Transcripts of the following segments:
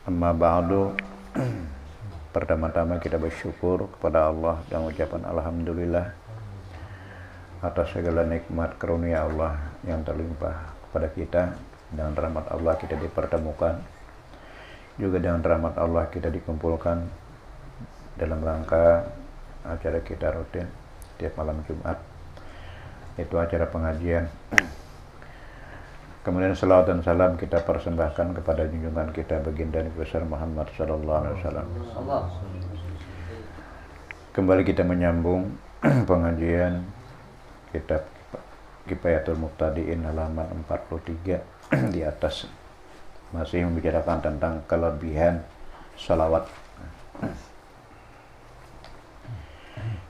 Amma ba'du. Pertama-tama kita bersyukur kepada Allah dan ucapan alhamdulillah atas segala nikmat karunia Allah yang terlimpah kepada kita. Dengan rahmat Allah kita dipertemukan, juga dengan rahmat Allah kita dikumpulkan dalam rangka acara kita rutin tiap malam Jumat, itu acara pengajian. Kemudian salawat dan salam kita persembahkan kepada junjungan kita baginda Nabi besar Muhammad sallallahu alaihi wasallam. Kembali kita menyambung pengajian kitab Kifayatul Muqtadiin halaman 43 di atas, masih membicarakan tentang kelebihan salawat.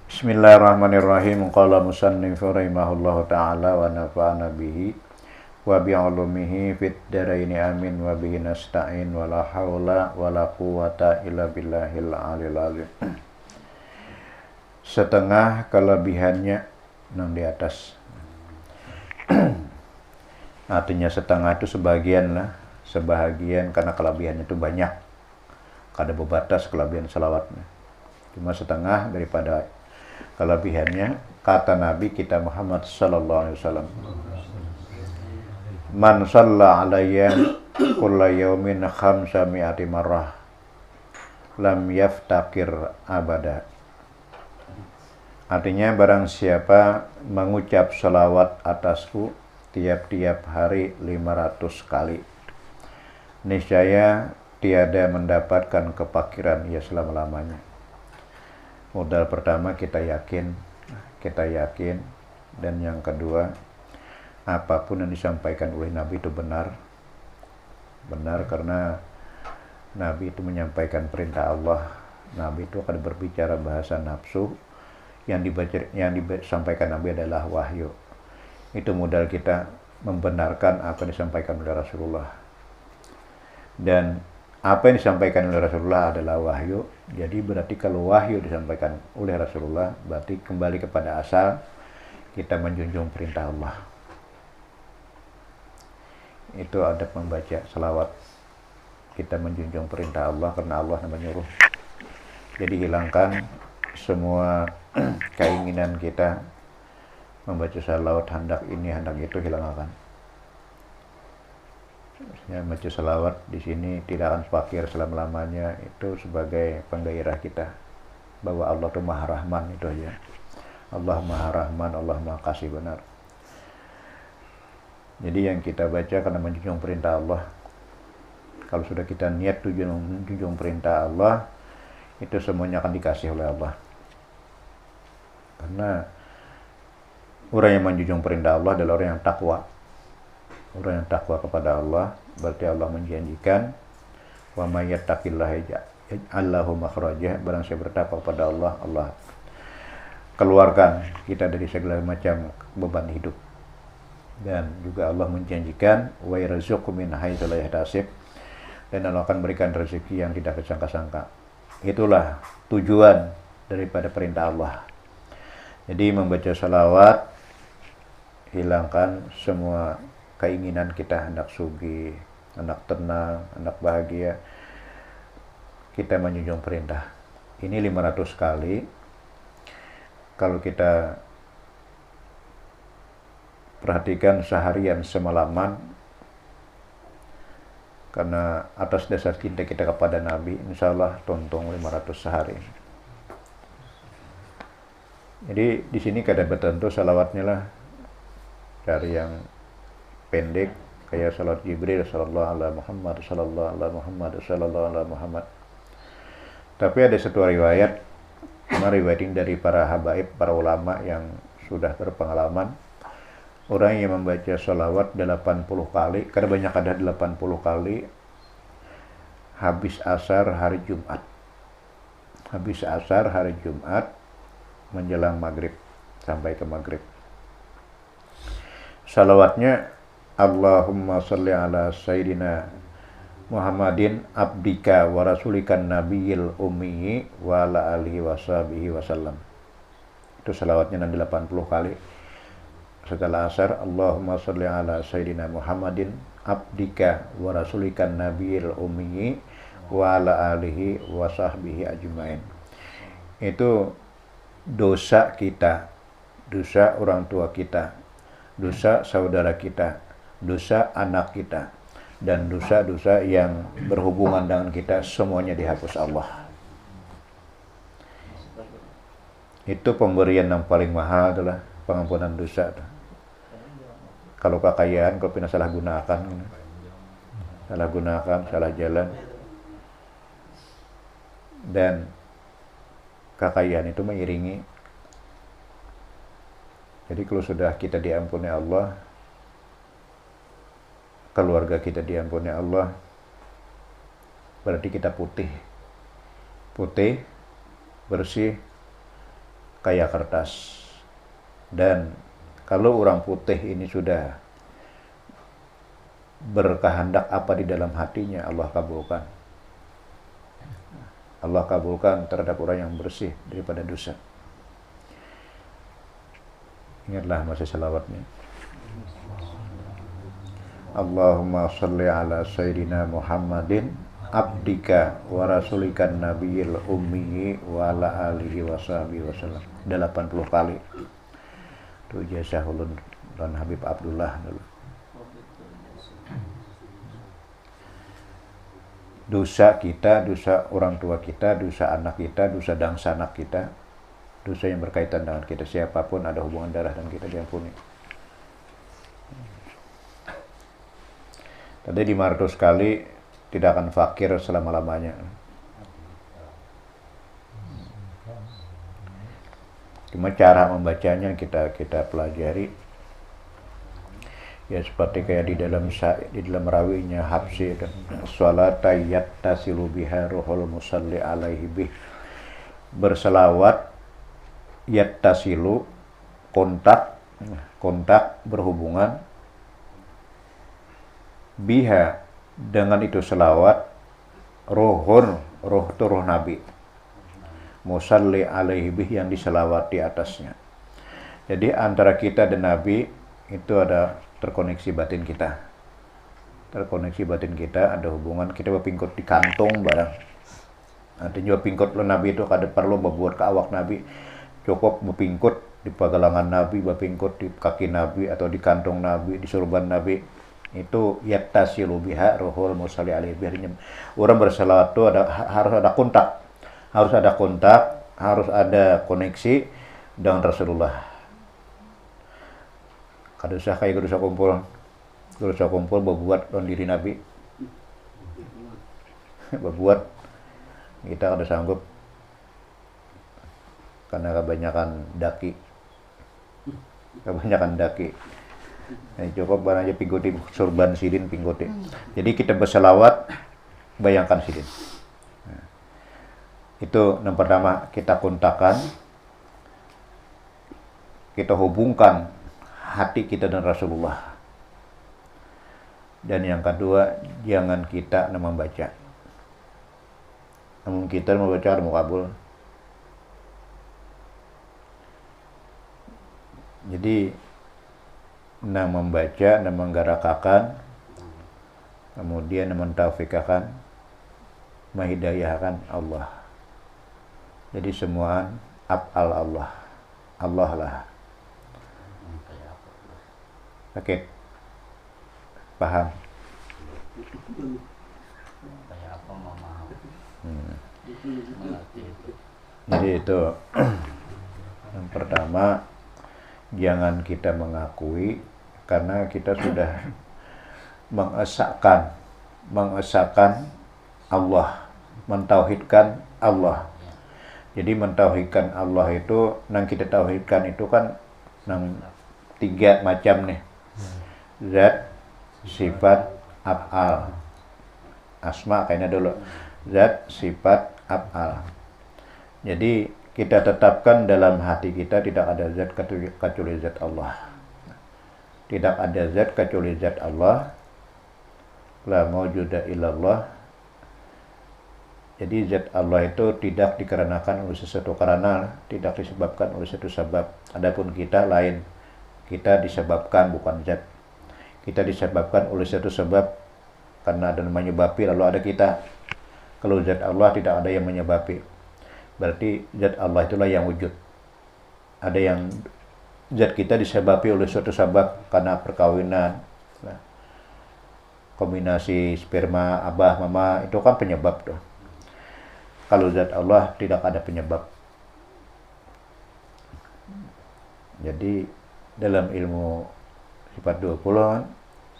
Bismillahirrahmanirrahim. Qala musannif rahimahullahu ta'ala wa nafa'ana bihi wa bi'ulumihi fid daraini amin wa bihi nasta'in wa la hawla wa la quwwata illa billahil aliyil azim. Setengah kelebihannya yang di atas. Artinya setengah itu sebagian lah, sebahagian, karena kelebihannya itu banyak. Kada berbatas kelebihan salawatnya. Cuma setengah daripada kelebihannya, kata Nabi kita Muhammad sallallahu alaihi wasallam. Man shalla alayya kulla yawmin khamsami'ati marrah lam yaftaqir abada. Artinya barang siapa mengucap salawat atasku tiap-tiap hari 500 kali, niscaya tiada mendapatkan kefakiran ia selama-lamanya. Modal pertama kita yakin, dan yang kedua, apapun yang disampaikan oleh Nabi itu benar karena Nabi itu menyampaikan perintah Allah. Nabi itu akan berbicara bahasa nafsu, yang disampaikan Nabi adalah wahyu. Itu modal kita membenarkan apa yang disampaikan oleh Rasulullah, dan apa yang disampaikan oleh Rasulullah adalah wahyu. Jadi berarti kalau wahyu disampaikan oleh Rasulullah, berarti kembali kepada asal, kita menjunjung perintah Allah. Itu adab membaca salawat, kita menjunjung perintah Allah karena Allah yang menyuruh. Jadi hilangkan semua keinginan kita membaca salawat hendak ini hendak itu, hilangkan. Ya, baca salawat di sini tidak akan fakir selama-lamanya, itu sebagai penggairah kita bahwa Allah itu Maha Rahman, itu aja. Allah Maha Rahman, Allah Maha Kasih benar. Jadi yang kita baca karena menjunjung perintah Allah. Kalau sudah kita niat tujuan menjunjung perintah Allah, itu semuanya akan dikasih oleh Allah. Karena orang yang menjunjung perintah Allah adalah orang yang takwa. Orang yang takwa kepada Allah, berarti Allah menjanjikan wa may yattaqillaha yaj'al lahu makhraja. Barang siapa bertakwa kepada Allah, Allah keluarkan kita dari segala macam beban hidup. Dan juga Allah menjanjikan wa yarzuqu min haitsu la yahtasib, dan Allah akan berikan rezeki yang tidak disangka-sangka. Itulah tujuan daripada perintah Allah. Jadi membaca salawat, hilangkan semua keinginan kita hendak sugih, hendak tenang, hendak bahagia. Kita menjunjung perintah. Ini 500 kali. Kalau kita perhatikan seharian semalaman, karena atas dasar cinta kita kepada Nabi, insya Allah tontong 500 sehari. Jadi di sini kada bertentu salawatnya lah, dari yang pendek kayak salat Jibril sallallahu alaihi Muhammad sallallahu alaihi Muhammad sallallahu alaihi Muhammad. Tapi ada satu riwayat, meriwayatin dari para habaib, para ulama yang sudah berpengalaman, orang yang membaca salawat 80 kali, karena banyak ada 80 kali habis asar hari Jumat. Habis asar hari Jumat menjelang maghrib sampai ke maghrib. Salawatnya Allahumma sholli ala sayyidina Muhammadin abdika wa rasulikan nabiyil ummi wa ala alihi wa sahbihi wasallam. Itu salawatnya 80 kali. Setelah asar, Allahumma sholli ala sayyidina Muhammadin abdika wa rasulikan nabiyil ummi wa ala alihi wa sahbihi ajmain. Itu dosa kita, dosa orang tua kita, dosa saudara kita, dosa anak kita, dan dosa-dosa yang berhubungan dengan kita, semuanya dihapus Allah. Itu pemberian yang paling mahal adalah pengampunan dosa. Kalau kekayaan, kalau pernah salah gunakan, salah jalan, dan kekayaan itu mengiringi. Jadi kalau sudah kita diampuni Allah, keluarga kita diampuni Allah, berarti kita putih, bersih, kayak kertas. Dan kalau orang putih ini sudah berkehendak apa di dalam hatinya, Allah kabulkan. Allah kabulkan terhadap orang yang bersih daripada dosa. Ingatlah masa selawatnya. Allahumma sholli ala sayyidina Muhammadin abdika wa rasulikan nabiyil ummi wa ala alihi wa sahbihi wasallam. 80 kali. Itu ijazah ulun dan Habib Abdullah dulu. Dosa kita, dosa orang tua kita, dosa anak kita, dosa dangsa anak kita, dosa yang berkaitan dengan kita, siapapun ada hubungan darah dan kita diampuni. Tadi di 500 kali tidak akan fakir selama-lamanya. Cuma cara membacanya kita pelajari. Ya seperti kayak di dalam rawinya Habsyi kan, sholata yattasilu biha ruhul musalli alaihi bih. Berselawat yattasilu, kontak berhubungan, biha dengan itu selawat, roh itu roh Nabi, musalli alaihi bih yang diselawat di atasnya. Jadi antara kita dan Nabi itu ada terkoneksi batin kita. Terkoneksi batin kita, ada hubungan. Kita berpingkut di kantong barang. Nanti juga pingkut lo Nabi itu kada perlu membuat ke awak Nabi. Cukup berpingkut di pagalangan Nabi, berpingkut di kaki Nabi atau di kantong Nabi, di surban Nabi. Itu yattasilu biha ruhul musalli alaihi bih. Orang berselawat itu harus ada kontak. Harus ada koneksi dengan Rasulullah. Kada usah kayak kada usah kumpul berbuat don diri Nabi. Berbuat kita kada sanggup karena kebanyakan daki. Nah, cukup barang aja pinggoti surban sidin pinggoti. Jadi kita berselawat, bayangkan sidin. Nah, itu yang pertama, kita kontakkan, kita hubungkan hati kita dan Rasulullah. Dan yang kedua, jangan kita membaca. Namun kita membaca ada kabul. Jadi membaca, menggarakakan, kemudian mentaufikkan, menghidayahkan Allah. Jadi semua af'al Allah lah. Sakit? Paham? Kayak apa mama? Jadi itu yang pertama, jangan kita mengakui karena kita sudah mengesahkan Allah, mentauhidkan Allah. Jadi mentauhidkan Allah itu, nang kita tauhidkan itu kan nang 3 macam nih. Zat, sifat, af'al. Asma kayaknya dulu. Zat, sifat, af'al. Jadi kita tetapkan dalam hati kita tidak ada zat kecuali zat Allah. Tidak ada zat kecuali zat Allah. La maujuda illallah. Jadi zat Allah itu tidak dikarenakan oleh sesuatu karena, tidak disebabkan oleh satu sebab. Adapun kita lain. Kita disebabkan, bukan zat. Kita disebabkan oleh satu sebab, karena ada namanya bapi lalu ada kita. Kalau zat Allah tidak ada yang menyebabi. Berarti zat Allah itulah yang wujud. Ada yang zat kita disebabi oleh suatu sebab karena perkawinan, kombinasi sperma abah mama, itu kan penyebab tuh. Kalau zat Allah tidak ada penyebab. Jadi dalam ilmu sifat 20,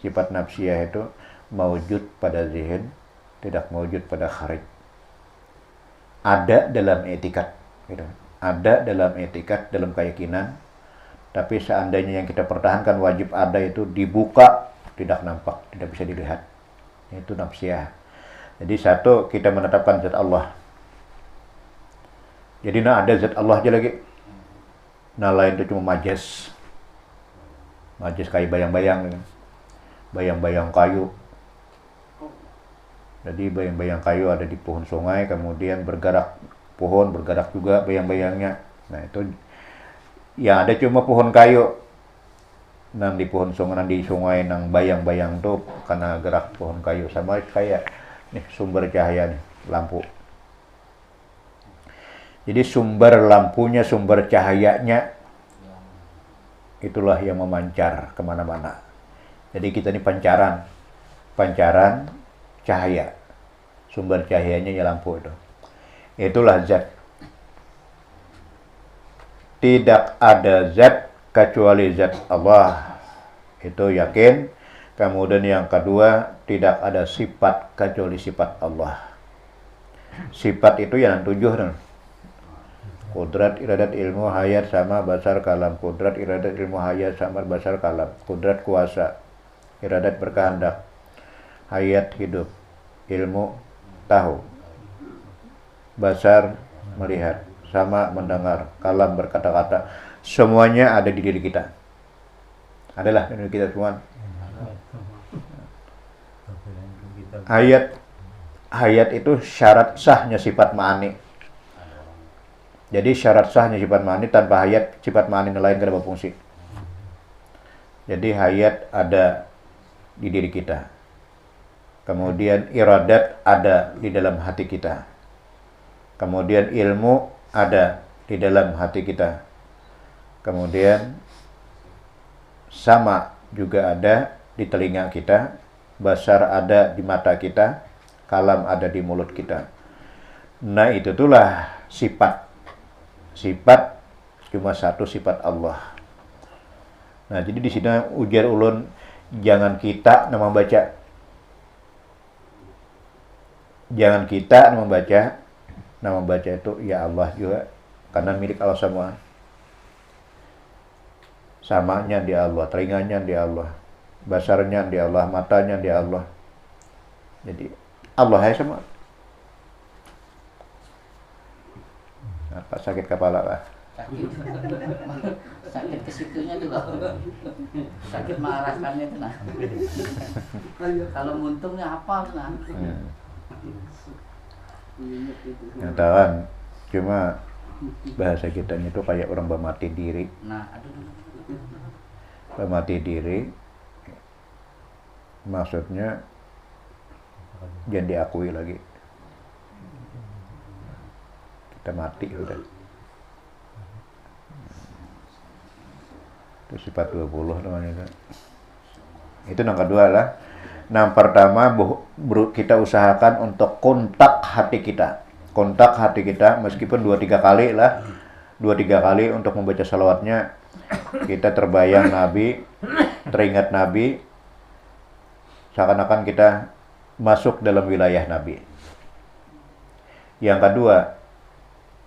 sifat nafsiyah itu mawujud pada zihin, tidak mawujud pada kharij. Ada dalam etikat, gitu. Ada dalam etikat, dalam keyakinan, tapi seandainya yang kita pertahankan wajib ada itu dibuka, tidak nampak, tidak bisa dilihat. Itu nafsiyah. Jadi satu, kita menetapkan zat Allah. Jadi ada zat Allah aja lagi. Nah lain itu cuma majas. Majas kayak bayang-bayang, gitu. Bayang-bayang kayu. Jadi bayang-bayang kayu ada di pohon sungai, kemudian bergerak pohon, bergerak juga bayang-bayangnya. Nah itu yang ada cuma pohon kayu. Nang di pohon sungai, nang di sungai, nang bayang-bayang tuh karena gerak pohon kayu. Sama kayak nih sumber cahaya nih, lampu. Jadi sumber lampunya, sumber cahayanya, itulah yang memancar kemana-mana. Jadi kita ini pancaran cahaya. Sumber cahayanya ya lampu itu. Itulah zat. Tidak ada zat kecuali zat Allah. Itu yakin. Kemudian yang kedua, tidak ada sifat kecuali sifat Allah. Sifat itu yang 7 nih. Kudrat, iradat, ilmu, hayat, sama, basar, kalam. Kudrat, iradat, ilmu, hayat, sama, basar, kalam. Kudrat, kuasa. Iradat, berkehendak. Hayat, hidup. Ilmu, tahu. Basar, melihat. Sama, mendengar. Kalam, berkata-kata. Semuanya ada di diri kita. Adalah di diri kita semua. Hayat itu syarat sahnya sifat ma'ani. Jadi syarat sahnya sifat ma'ani, tanpa hayat sifat ma'ani lain tidak berfungsi. Jadi hayat ada di diri kita. Kemudian iradat ada di dalam hati kita. Kemudian ilmu ada di dalam hati kita. Kemudian sama juga ada di telinga kita. Basar ada di mata kita. Kalam ada di mulut kita. Nah itulah sifat. Sifat cuma satu, sifat Allah. Nah jadi di sini ujar ulun, jangan kita membaca. Jangan kita membaca. Nama baca itu ya Allah juga, karena milik Allah semua. Samanya di Allah, telinganya di Allah, basarnya di Allah, matanya di Allah. Jadi Allah ya semua. Apa sakit kepala lah? Sakit. Sakit ke situnya juga. Sakit mengarahkannya itu nah. Kalau muntungnya apa nah? Yang tahan cuma bahasa kita itu kayak orang bermati diri. Nah, aduh. Bermati diri maksudnya jangan diakui lagi. Kita mati udah. Itu sifat 20 namanya kan. Itu yang kedua lah. Nah, pertama kita usahakan untuk kontak hati kita. Kontak hati kita meskipun 2-3 kali lah. 2-3 kali untuk membaca salawatnya. Kita terbayang Nabi, teringat Nabi. Seakan-akan kita masuk dalam wilayah Nabi. Yang kedua,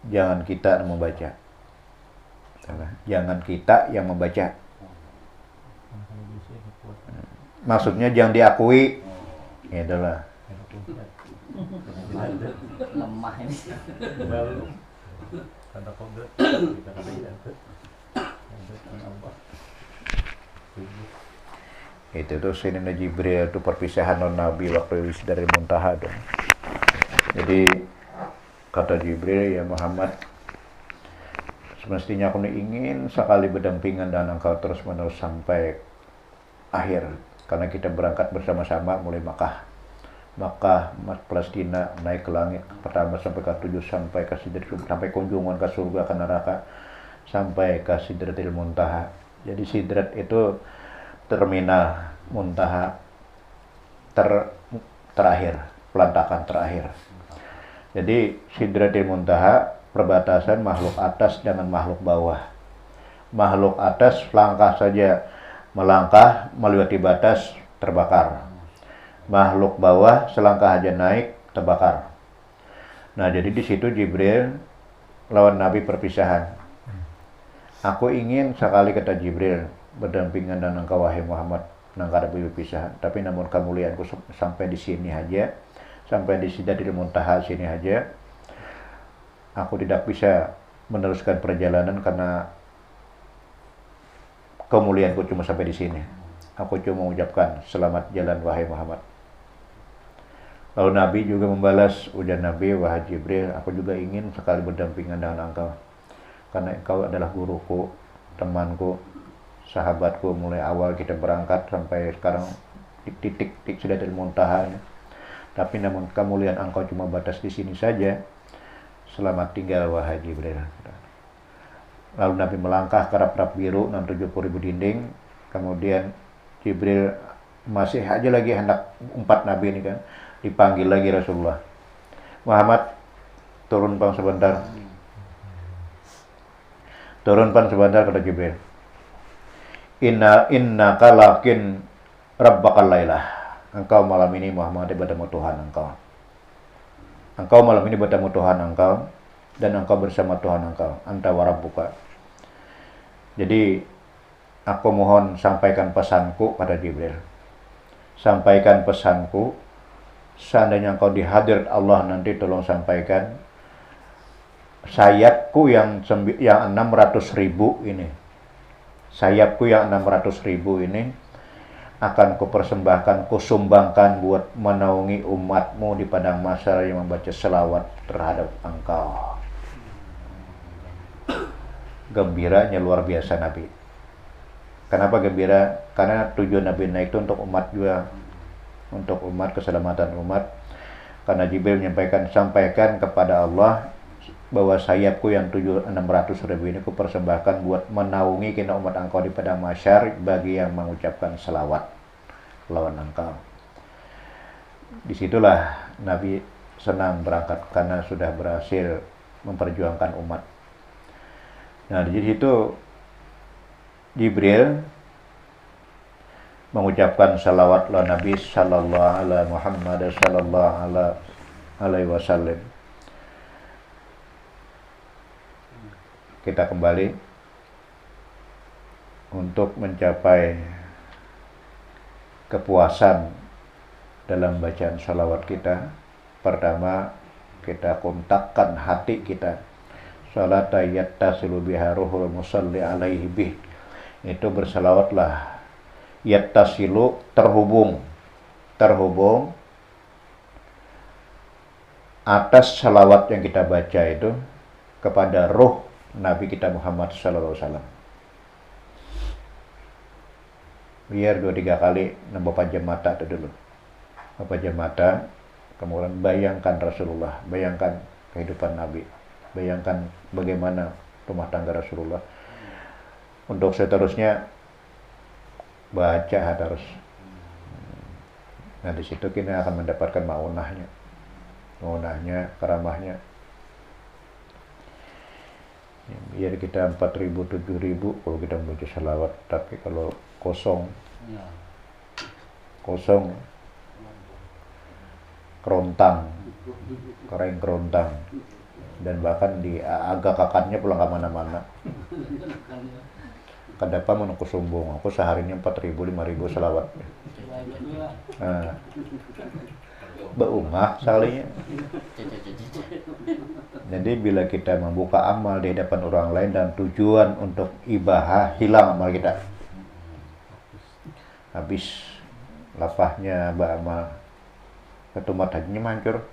jangan kita yang membaca. Jangan kita yang membaca. Maksudnya jangan diakui. Itulah. Lemah ini. Itu tuh Sayyidina Jibril itu perpisahan non Nabi waktu dari Muntaha dong. Jadi kata Jibril, ya Muhammad, semestinya aku ingin sekali berdampingan dengan engkau terus menerus sampai akhir, karena kita berangkat bersama-sama mulai Makkah Makkah, Palestina, naik ke langit pertama sampai ke 7, sampai ke Sidratul, sampai kunjungan ke surga, ke neraka, sampai ke Sidratil Muntaha. Jadi Sidrat itu terminal, Muntaha terakhir, pelantakan terakhir. Jadi Sidratil Muntaha perbatasan makhluk atas dengan makhluk bawah. Makhluk atas langkah saja melangkah melewati batas terbakar. Makhluk bawah selangkah aja naik terbakar. Nah, jadi di situ Jibril lawan Nabi perpisahan. Aku ingin sekali, kata Jibril, berdampingan dengan engkau wahai Muhammad, menghadapi perpisahan. Tapi namun kemuliaanku sampai di sini aja, sampai di Sidratil Muntaha sini aja. Aku tidak bisa meneruskan perjalanan karena kemuliaanku cuma sampai di sini. Aku cuma mengucapkan selamat jalan wahai Muhammad. Lalu Nabi juga membalas ujar Nabi, wahai Jibril, aku juga ingin sekali berdampingan dengan engkau. Karena engkau adalah guruku, temanku, sahabatku mulai awal kita berangkat sampai sekarang di titik Sidratil Muntaha. Tapi namun kemuliaan engkau cuma batas di sini saja. Selamat tinggal wahai Jibril. Lalu Nabi melangkah ke rap-rap biru 70.000 dinding. Kemudian Jibril masih aja lagi hendak 4 Nabi ini kan. Dipanggil lagi Rasulullah. Muhammad, turun pang sebentar. Turun pang sebentar, kata Jibril. Inna kalakin rabbakal lailah. Engkau malam ini Muhammad bertemu Tuhan engkau. Engkau malam ini bertemu Tuhan engkau dan engkau bersama Tuhan engkau. Anta wa rabbuka. Jadi aku mohon sampaikan pesanku pada Jibril. Sampaikan pesanku. Seandainya engkau dihadirat Allah nanti, tolong sampaikan sayapku yang 600.000 ini. Sayapku yang 600.000 ini akan kupersembahkan, kusumbangkan buat menaungi umatmu di padang mahsyar yang membaca selawat terhadap engkau. Gembiranya luar biasa Nabi. Kenapa gembira? Karena tujuan Nabi naik itu untuk umat juga, untuk umat, keselamatan umat. Karena Jibril menyampaikan, sampaikan kepada Allah bahwa sayapku yang 600.000 ini kupersembahkan buat menaungi kena umat engkau di padang mahsyar bagi yang mengucapkan selawat lawan engkau. Disitulah Nabi senang berangkat karena sudah berhasil memperjuangkan umat. Nah, di situ Jibril mengucapkan salawat la Nabi sallallahu ala Muhammad sallallahu alaihi wasallam. Kita kembali untuk mencapai kepuasan dalam bacaan salawat kita. Pertama, kita kontakkan hati kita. Salata yattasilu biha ruhul musalli alaihi bih. Itu bersalawatlah. Yattasilu, terhubung atas salawat yang kita baca itu kepada ruh Nabi kita Muhammad sallallahu alaihi wasallam. Biar 2-3 kali nambah pajam mata itu dulu. Pajam mata, kemudian bayangkan Rasulullah, bayangkan kehidupan Nabi, bayangkan bagaimana rumah tangga Rasulullah. Untuk seterusnya baca terus. Nah, di situ kita akan mendapatkan maunahnya, karamahnya. Biar kita 4.000, 7.000 kalau kita membaca salawat, tapi kalau kosong, kerontang, kering kerontang, dan bahkan di agak kakaknya pulang ke mana-mana. Kadapa menunggu sombong, aku seharinya 4.000, 5.000 salawat. Nah, beungah sekalinya. Jadi bila kita membuka amal di hadapan orang lain dan tujuan untuk ibadah, hilang amal kita. Habis lapahnya beramal, ketumat hajinya mancur.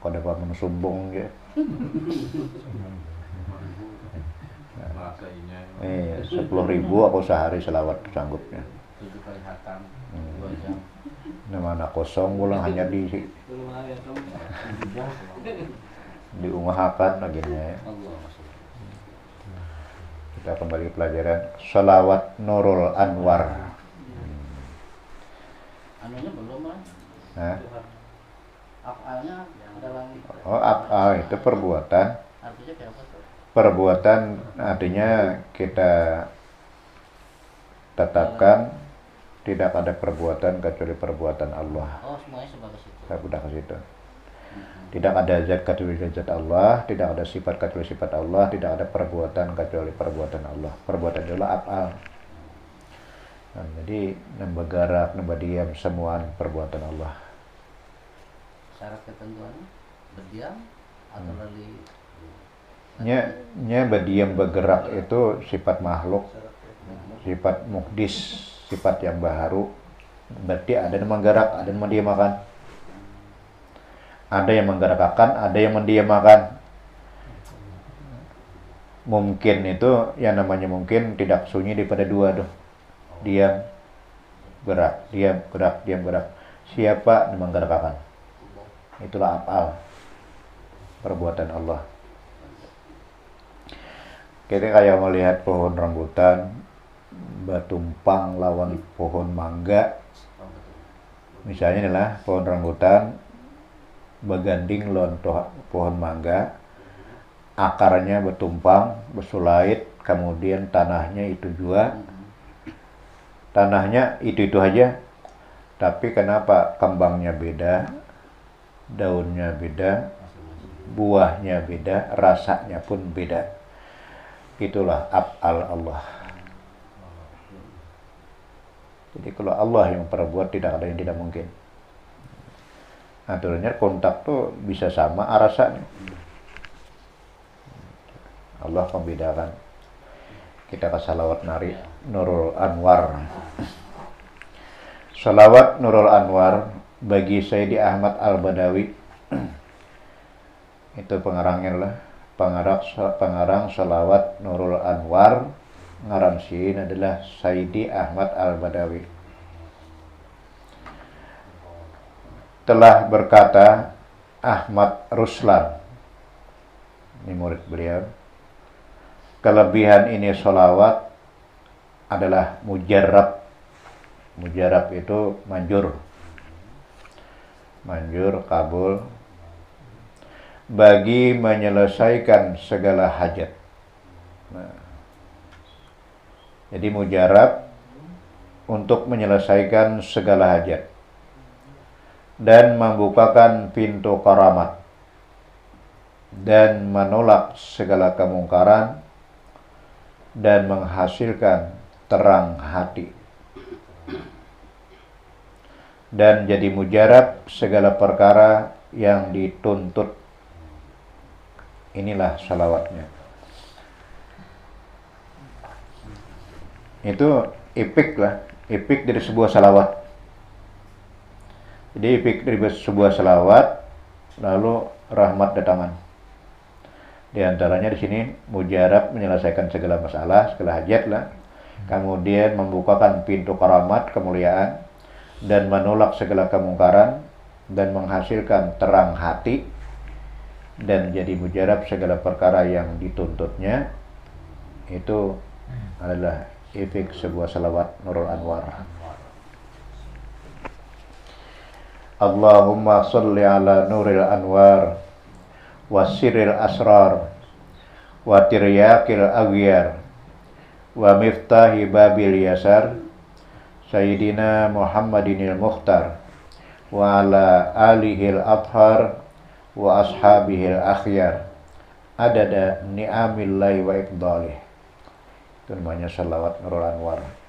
Kadapa menunggu sombong ya. 10.000 aku sehari selawat sanggupnya. 7 kali hatam 2 jam. Mana kosong pulang hanya diungahakan akhirnya ya. Allah masuk. Kita kembali ke pelajaran Sholawat Nurul Anwar. Anunya belum kan? Nah, Afalnya dalam af'al itu perbuatan. artinya kayak apa tuh? Perbuatan artinya kita tetapkan tidak ada perbuatan kecuali perbuatan Allah. Oh, semuanya sebagai situ. Saya udah ke situ. Tidak ada zat kecuali zat Allah, tidak ada sifat kecuali sifat Allah, tidak ada perbuatan kecuali perbuatan Allah. Perbuatan adalah af'al. Nah, jadi nambah gerak, nambah diam, semua perbuatan Allah. Syarat ketentuannya berdiam atau lali Nya berdiam bergerak itu sifat makhluk, sifat muhdis, sifat yang baru. Berarti ada yang menggerak, ada yang mendiamakan. Ada yang menggerakkan, ada yang mendiamakan. Mungkin itu yang namanya mungkin tidak sunyi daripada dua tuh. Diam, gerak, diam, gerak, diam, gerak. Siapa yang menggerakkan? Itulah af'al, perbuatan Allah. Kita kayak melihat pohon rambutan bertumpang lawan pohon mangga. Misalnya inilah pohon rambutan berganding lawan pohon mangga, akarnya bertumpang, bersulait, kemudian tanahnya itu juga. Tanahnya itu aja, tapi kenapa kembangnya beda, daunnya beda, buahnya beda, rasanya pun beda. Itulah af'al Allah. Jadi kalau Allah yang perbuat, tidak ada yang tidak mungkin. Aturannya kontak tuh bisa sama rasanya. Allah membedakan. Kita ke salawat nari Nurul Anwar. Salawat Nurul Anwar bagi Sayyidi Ahmad Al-Badawi. Itu pengarangnya lah. Pengarang salawat Nurul Anwar. Ngaran sin adalah Sayyidi Ahmad Al-Badawi. Telah berkata Ahmad Ruslan, ini murid beliau, kelebihan ini sholawat adalah mujarab. Mujarab itu manjur, kabul, bagi menyelesaikan segala hajat. Nah, jadi mujarab untuk menyelesaikan segala hajat dan membukakan pintu karamat dan menolak segala kemungkaran dan menghasilkan terang hati dan jadi mujarab segala perkara yang dituntut. Inilah salawatnya. Itu epik lah, epik dari sebuah salawat. Jadi epik dari sebuah salawat, lalu rahmat datangan. Di antaranya di sini mujarab menyelesaikan segala masalah, segala hajat lah. Kemudian membukakan pintu karamat, kemuliaan, dan menolak segala kemungkaran dan menghasilkan terang hati dan jadi mujarab segala perkara yang dituntutnya. Itu adalah efek sebuah salawat Nurul Anwar. Allahumma salli ala Nuril Anwar wa sirril asrar wa tiryakil aghyar wa miftahi babil yasar Sayyidina Muhammadinil Mukhtar wa ala alihil athhar wa ashabihil akhyar adada ni'amillahi wa iqdalih. Itu namanya salawat Nurul Anwar.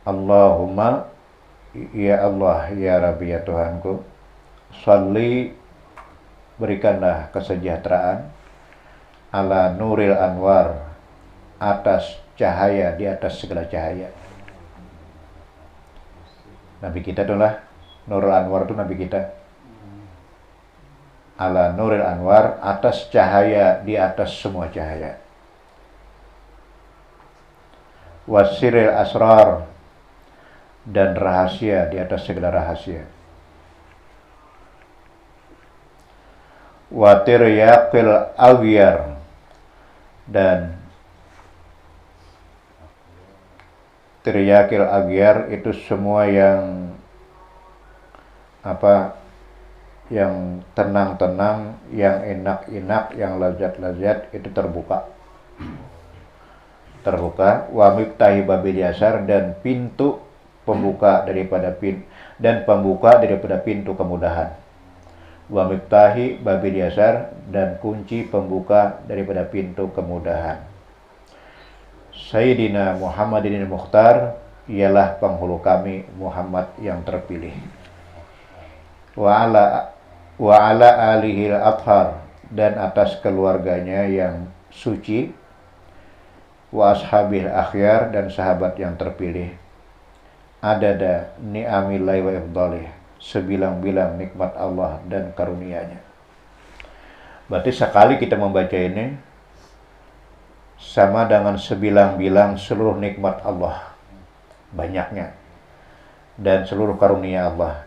Allahumma, ya Allah, ya Rabbi, ya Tuhanku, salli, berikanlah kesejahteraan, ala Nuril Anwar, atas cahaya, di atas segala cahaya. Nabi kita adalah Nurul Anwar, itu Nabi kita. Ala Nuril Anwar, atas cahaya, di atas semua cahaya. wasiril asrar, dan rahasia di atas segala rahasia, wa tiryaqil aghyar, dan tiryaqil aghyar itu semua yang yang tenang-tenang, yang enak-enak, yang lazat-lazat itu terbuka. Wa miftahi babil yasar, dan pintu pembuka daripada pintu kemudahan. Wa miftahi babil yasar, dan kunci pembuka daripada pintu kemudahan. Sayyidina Muhammadin al-Mukhtar, ialah penghulu kami Muhammad yang terpilih. Wa ala alihi al-athhar, dan atas keluarganya yang suci. Wa ashabil akhyar, dan sahabat yang terpilih. Adada ni'amillahi wa ifdalih, sebilang-bilang nikmat Allah dan karunia-Nya. Berarti sekali kita membaca ini sama dengan sebilang-bilang seluruh nikmat Allah, banyaknya, dan seluruh karunia Allah.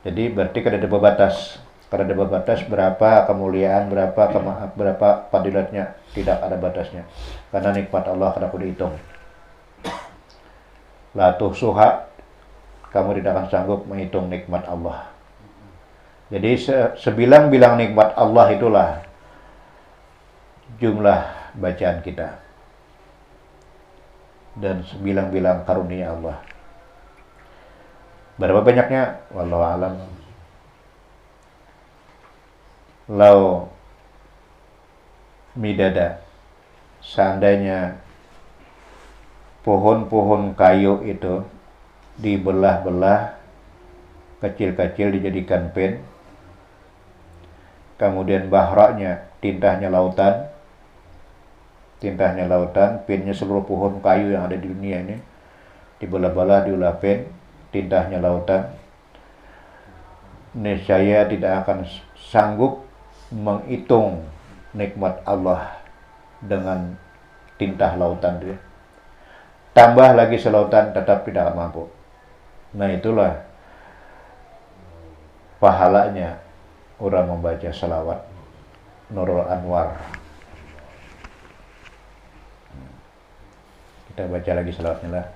Jadi berarti kada ada batas berapa kemuliaan, berapa fadilatnya, tidak ada batasnya. Karena nikmat Allah kada boleh dihitung. La tuhsuha, kamu tidak akan sanggup menghitung nikmat Allah. Jadi sebilang-bilang nikmat Allah itulah jumlah bacaan kita, dan sebilang-bilang karunia Allah. Berapa banyaknya? Wallahu alam. Lau midada, seandainya pohon-pohon kayu itu dibelah-belah kecil-kecil dijadikan pen, kemudian bahranya, tintahnya lautan, pennya seluruh pohon kayu yang ada di dunia ini dibelah-belah, diolah pen, tintahnya lautan, niscaya tidak akan sanggup menghitung nikmat Allah dengan tintah lautan dia. Tambah lagi selautan tetap tidak mampu. Nah, itulah pahalanya orang membaca salawat Nurul Anwar. Kita baca lagi salawatnya lah.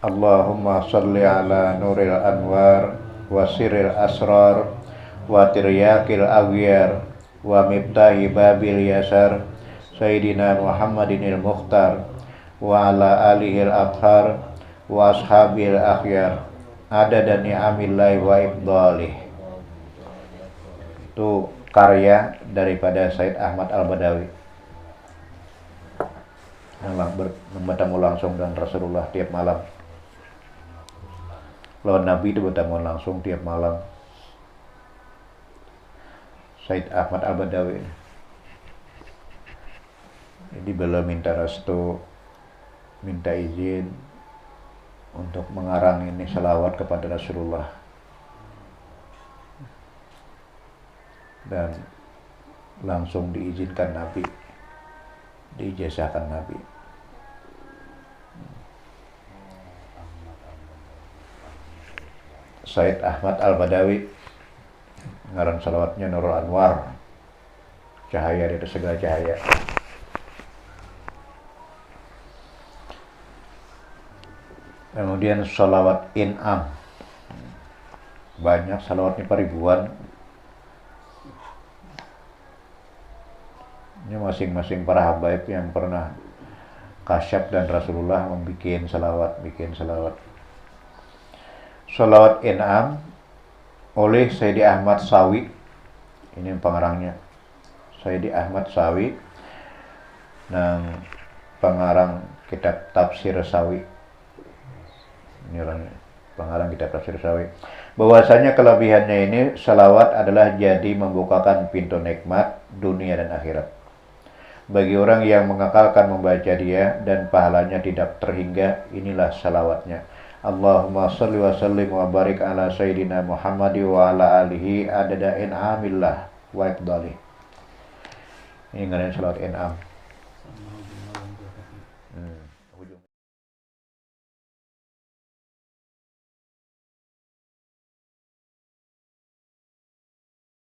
Allahumma salli ala Nuril Anwar wa sirril asrar wa tiryaqil aghyar wa miftahi babil yasar Sayyidina Muhammadin al-Mukhtar wa ala alihi al-athhar wa ashabil akhyar adada ni'amillahi wa ifdalih. Itu karya daripada Said Ahmad Al-Badawi yang bertemu langsung dengan Rasulullah tiap malam. Lawan Nabi itu bertemu langsung tiap malam. Said Ahmad Al-Badawi. Jadi beliau minta restu, minta izin untuk mengarang ini salawat kepada Rasulullah, dan langsung diizinkan Nabi, diijazahkan Nabi. Said Ahmad Al-Badawi, ngarang salawatnya Nurul Anwar, cahaya dari segala cahaya. Kemudian salawat in'am, banyak salawatnya ribuan. Ini masing-masing para habaib yang pernah kasyaf dan Rasulullah bikin salawat. Salawat in'am oleh Sayyidi Ahmad Sawi, ini pengarangnya Sayyidi Ahmad Sawi, dan pengarang kitab Tafsir Sawi. Ini orang pengarang kitab Tafsir Sawi. Bahwasanya kelebihannya ini salawat adalah jadi membukakan pintu nikmat dunia dan akhirat bagi orang yang mengakalkan membaca dia, dan pahalanya tidak terhingga. Inilah salawatnya. Allahumma salli wa sallim wa barik ala Sayyidina Muhammadi wa ala alihi adada in'amillah wa ifdalih. Ini ngadain salawat in'am.